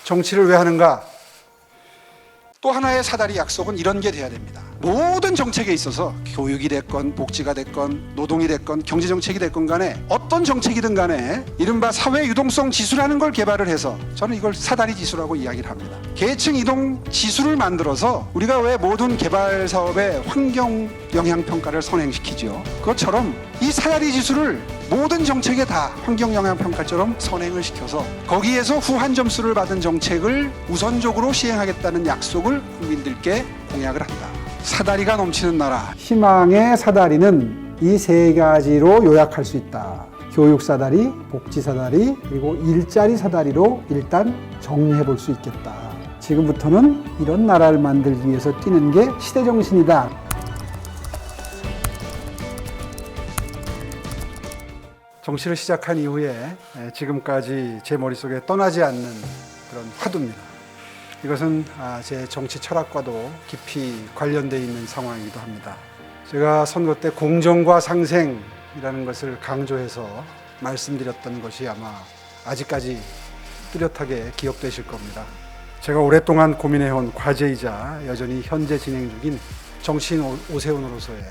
정치를 왜 하는가? 또 하나의 사다리 약속은 이런 게 돼야 됩니다. 모든 정책에 있어서 교육이 됐건 복지가 됐건 노동이 됐건 경제정책이 됐건 간에 어떤 정책이든 간에 이른바 사회유동성 지수라는 걸 개발을 해서 저는 이걸 사다리 지수라고 이야기를 합니다. 계층 이동 지수를 만들어서 우리가 왜 모든 개발 사업에 환경 영향 평가를 선행시키죠. 그것처럼 이 사다리 지수를 모든 정책에 다 환경 영향 평가처럼 선행을 시켜서 거기에서 후한 점수를 받은 정책을 우선적으로 시행하겠다는 약속을 국민들께 공약을 한다. 사다리가 넘치는 나라. 희망의 사다리는 이 세 가지로 요약할 수 있다. 교육 사다리, 복지 사다리, 그리고 일자리 사다리로 일단 정리해 볼 수 있겠다. 지금부터는 이런 나라를 만들기 위해서 뛰는 게 시대 정신이다. 정치를 시작한 이후에 지금까지 제 머릿속에 떠나지 않는 그런 화두입니다. 이것은 제 정치 철학과도 깊이 관련되어 있는 상황이기도 합니다. 제가 선거 때 공정과 상생이라는 것을 강조해서 말씀드렸던 것이 아마 아직까지 뚜렷하게 기억되실 겁니다. 제가 오랫동안 고민해온 과제이자 여전히 현재 진행 중인 정치인 오세훈으로서의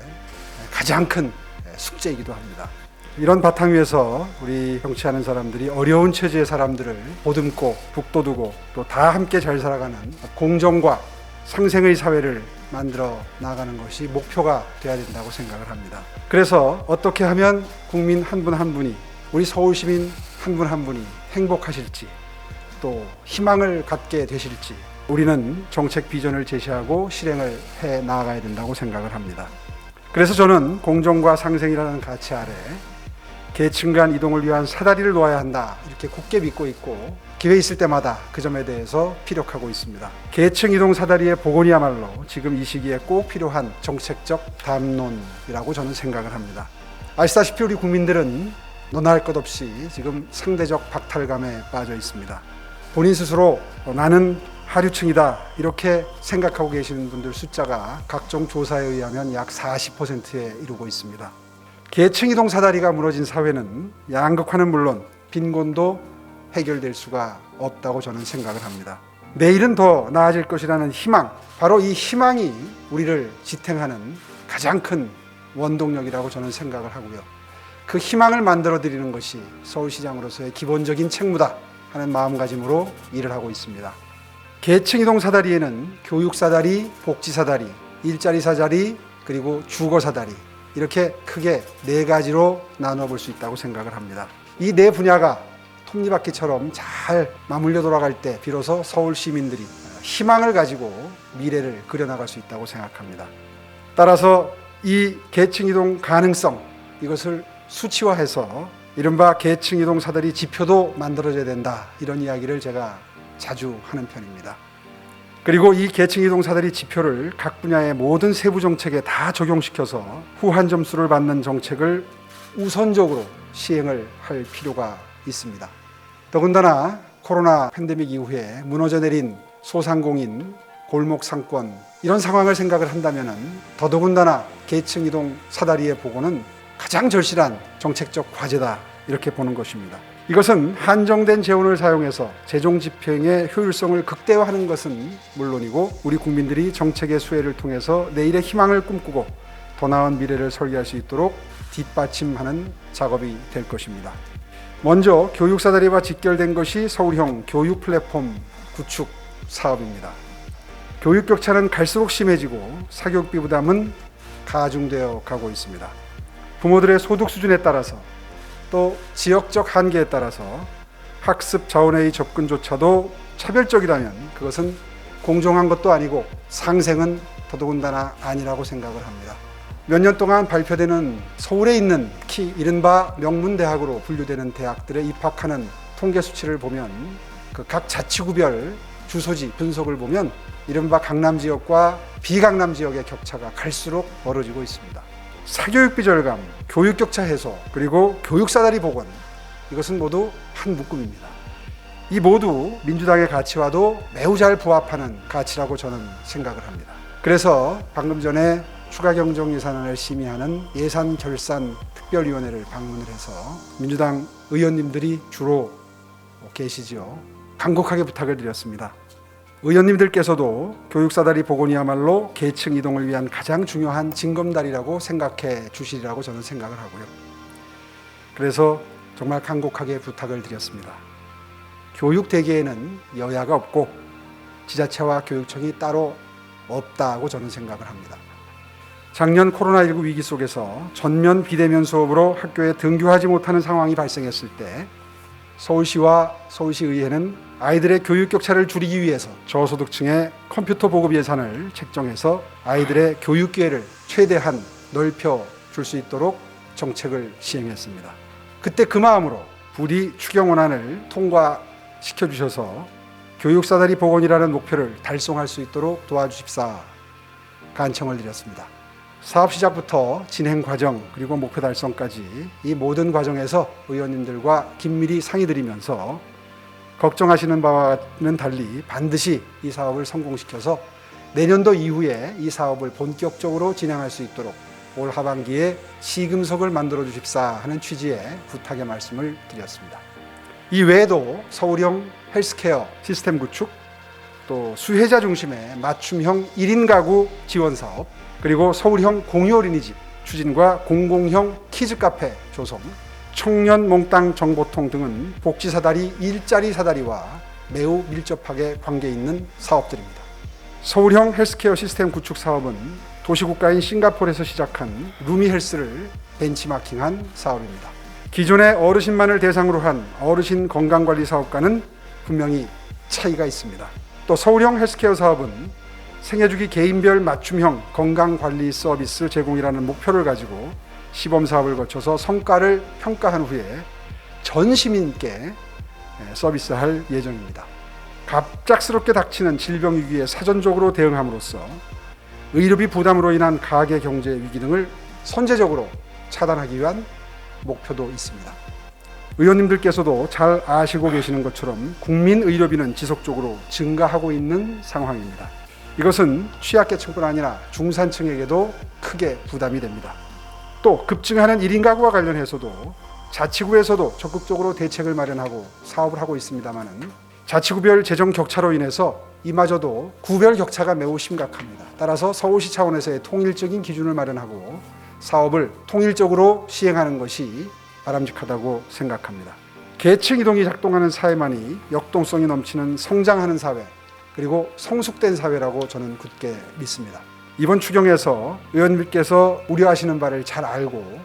가장 큰 숙제이기도 합니다. 이런 바탕 위에서 우리 정치하는 사람들이 어려운 처지의 사람들을 보듬고 북돋우고 또 다 함께 잘 살아가는 공정과 상생의 사회를 만들어 나가는 것이 목표가 되어야 된다고 생각을 합니다. 그래서 어떻게 하면 국민 한 분 한 분이 우리 서울 시민 한 분 한 분이 행복하실지 또 희망을 갖게 되실지 우리는 정책 비전을 제시하고 실행을 해 나가야 된다고 생각을 합니다. 그래서 저는 공정과 상생이라는 가치 아래 계층 간 이동을 위한 사다리를 놓아야 한다 이렇게 굳게 믿고 있고 기회 있을 때마다 그 점에 대해서 피력하고 있습니다. 계층 이동 사다리의 복원이야말로 지금 이 시기에 꼭 필요한 정책적 담론이라고 저는 생각을 합니다. 아시다시피 우리 국민들은 논할 것 없이 지금 상대적 박탈감에 빠져 있습니다. 본인 스스로 나는 하류층이다 이렇게 생각하고 계시는 분들 숫자가 각종 조사에 의하면 약 40%에 이르고 있습니다. 계층 이동 사다리가 무너진 사회는 양극화는 물론 빈곤도 해결될 수가 없다고 저는 생각을 합니다. 내일은 더 나아질 것이라는 희망, 바로 이 희망이 우리를 지탱하는 가장 큰 원동력이라고 저는 생각을 하고요. 그 희망을 만들어 드리는 것이 서울시장으로서의 기본적인 책무다 하는 마음가짐으로 일을 하고 있습니다. 계층 이동 사다리에는 교육 사다리, 복지 사다리, 일자리 사다리, 그리고 주거 사다리 이렇게 크게 네 가지로 나눠 볼 수 있다고 생각을 합니다. 이 네 분야가 톱니바퀴처럼 잘 맞물려 돌아갈 때 비로소 서울 시민들이 희망을 가지고 미래를 그려나갈 수 있다고 생각합니다. 따라서 이 계층 이동 가능성 이것을 수치화해서 이른바 계층 이동 사다리 지표도 만들어져야 된다 이런 이야기를 제가 자주 하는 편입니다. 그리고 이 계층 이동 사다리 지표를 각 분야의 모든 세부 정책에 다 적용시켜서 후한 점수를 받는 정책을 우선적으로 시행을 할 필요가 있습니다. 더군다나 코로나 팬데믹 이후에 무너져 내린 소상공인, 골목 상권 이런 상황을 생각을 한다면 더더군다나 계층 이동 사다리의 복원은 가장 절실한 정책적 과제다 이렇게 보는 것입니다. 이것은 한정된 재원을 사용해서 재정 집행의 효율성을 극대화하는 것은 물론이고 우리 국민들이 정책의 수혜를 통해서 내일의 희망을 꿈꾸고 더 나은 미래를 설계할 수 있도록 뒷받침하는 작업이 될 것입니다. 먼저 교육 사다리와 직결된 것이 서울형 교육 플랫폼 구축 사업입니다. 교육 격차는 갈수록 심해지고 사교육비 부담은 가중되어 가고 있습니다. 부모들의 소득 수준에 따라서 또 지역적 한계에 따라서 학습 자원의 접근조차도 차별적이라면 그것은 공정한 것도 아니고 상생은 더더군다나 아니라고 생각을 합니다. 몇 년 동안 발표되는 서울에 있는 특히 이른바 명문대학으로 분류되는 대학들에 입학하는 통계 수치를 보면 그 각 자치구별 주소지 분석을 보면 이른바 강남 지역과 비강남 지역의 격차가 갈수록 벌어지고 있습니다. 사교육비 절감, 교육 격차 해소, 그리고 교육 사다리 복원 이것은 모두 한 묶음입니다. 이 모두 민주당의 가치와도 매우 잘 부합하는 가치라고 저는 생각을 합니다. 그래서 방금 전에 추가 경정 예산안을 심의하는 예산결산특별위원회를 방문을 해서 민주당 의원님들이 주로 계시죠. 간곡하게 부탁을 드렸습니다. 의원님들께서도 교육사다리 복원이야말로 계층 이동을 위한 가장 중요한 징검다리라고 생각해 주시리라고 저는 생각을 하고요. 그래서 정말 간곡하게 부탁을 드렸습니다. 교육대계에는 여야가 없고 지자체와 교육청이 따로 없다고 저는 생각을 합니다. 작년 코로나19 위기 속에서 전면 비대면 수업으로 학교에 등교하지 못하는 상황이 발생했을 때 서울시와 서울시의회는 아이들의 교육 격차를 줄이기 위해서 저소득층의 컴퓨터 보급 예산을 책정해서 아이들의 교육 기회를 최대한 넓혀 줄 수 있도록 정책을 시행했습니다. 그때 그 마음으로 부디 추경원안을 통과시켜 주셔서 교육사다리 복원이라는 목표를 달성할 수 있도록 도와주십사 간청을 드렸습니다. 사업 시작부터 진행 과정 그리고 목표 달성까지 이 모든 과정에서 의원님들과 긴밀히 상의드리면서 걱정하시는 바와는 달리 반드시 이 사업을 성공시켜서 내년도 이후에 이 사업을 본격적으로 진행할 수 있도록 올 하반기에 시금석을 만들어 주십사 하는 취지의 부탁의 말씀을 드렸습니다. 이 외에도 서울형 헬스케어 시스템 구축, 또 수혜자 중심의 맞춤형 1인 가구 지원 사업, 그리고 서울형 공유 어린이집 추진과 공공형 키즈 카페 조성, 청년 몽땅 정보통 등은 복지사다리, 일자리 사다리와 매우 밀접하게 관계 있는 사업들입니다. 서울형 헬스케어 시스템 구축 사업은 도시국가인 싱가포르에서 시작한 루미헬스를 벤치마킹한 사업입니다. 기존의 어르신만을 대상으로 한 어르신 건강관리 사업과는 분명히 차이가 있습니다. 또 서울형 헬스케어 사업은 생애주기 개인별 맞춤형 건강관리 서비스 제공이라는 목표를 가지고 시범사업을 거쳐서 성과를 평가한 후에 전 시민께 서비스할 예정입니다. 갑작스럽게 닥치는 질병 위기에 사전적으로 대응함으로써 의료비 부담으로 인한 가계 경제 위기 등을 선제적으로 차단하기 위한 목표도 있습니다. 의원님들께서도 잘 아시고 계시는 것처럼 국민 의료비는 지속적으로 증가하고 있는 상황입니다. 이것은 취약계층뿐 아니라 중산층에게도 크게 부담이 됩니다. 또 급증하는 1인 가구와 관련해서도 자치구에서도 적극적으로 대책을 마련하고 사업을 하고 있습니다만 자치구별 재정 격차로 인해서 이마저도 구별 격차가 매우 심각합니다. 따라서 서울시 차원에서의 통일적인 기준을 마련하고 사업을 통일적으로 시행하는 것이 바람직하다고 생각합니다. 계층 이동이 작동하는 사회만이 역동성이 넘치는 성장하는 사회, 그리고 성숙된 사회라고 저는 굳게 믿습니다. 이번 추경에서 의원님께서 우려하시는 바를 잘 알고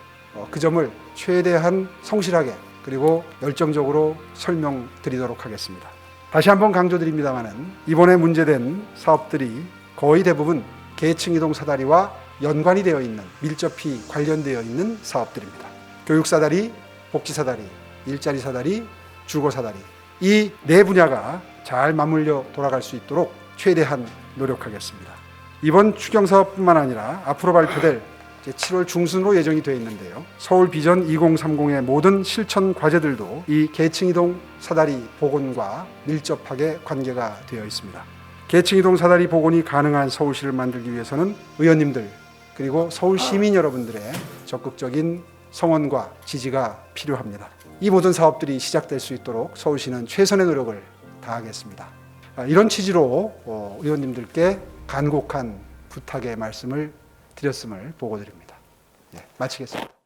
그 점을 최대한 성실하게 그리고 열정적으로 설명드리도록 하겠습니다. 다시 한번 강조드립니다만 이번에 문제된 사업들이 거의 대부분 계층 이동 사다리와 연관이 되어 있는, 밀접히 관련되어 있는 사업들입니다. 교육사다리, 복지사다리, 일자리 사다리, 주거 사다리, 이 네 분야가 잘 맞물려 돌아갈 수 있도록 최대한 노력하겠습니다. 이번 추경사업뿐만 아니라 앞으로 발표될 7월 중순으로 예정이 되어 있는데요. 서울 비전 2030의 모든 실천 과제들도 이 계층이동 사다리 복원과 밀접하게 관계가 되어 있습니다. 계층이동 사다리 복원이 가능한 서울시를 만들기 위해서는 의원님들 그리고 서울 시민 여러분들의 적극적인 성원과 지지가 필요합니다. 이 모든 사업들이 시작될 수 있도록 서울시는 최선의 노력을 다하겠습니다. 이런 취지로 의원님들께 간곡한 부탁의 말씀을 드렸음을 보고드립니다. 마치겠습니다.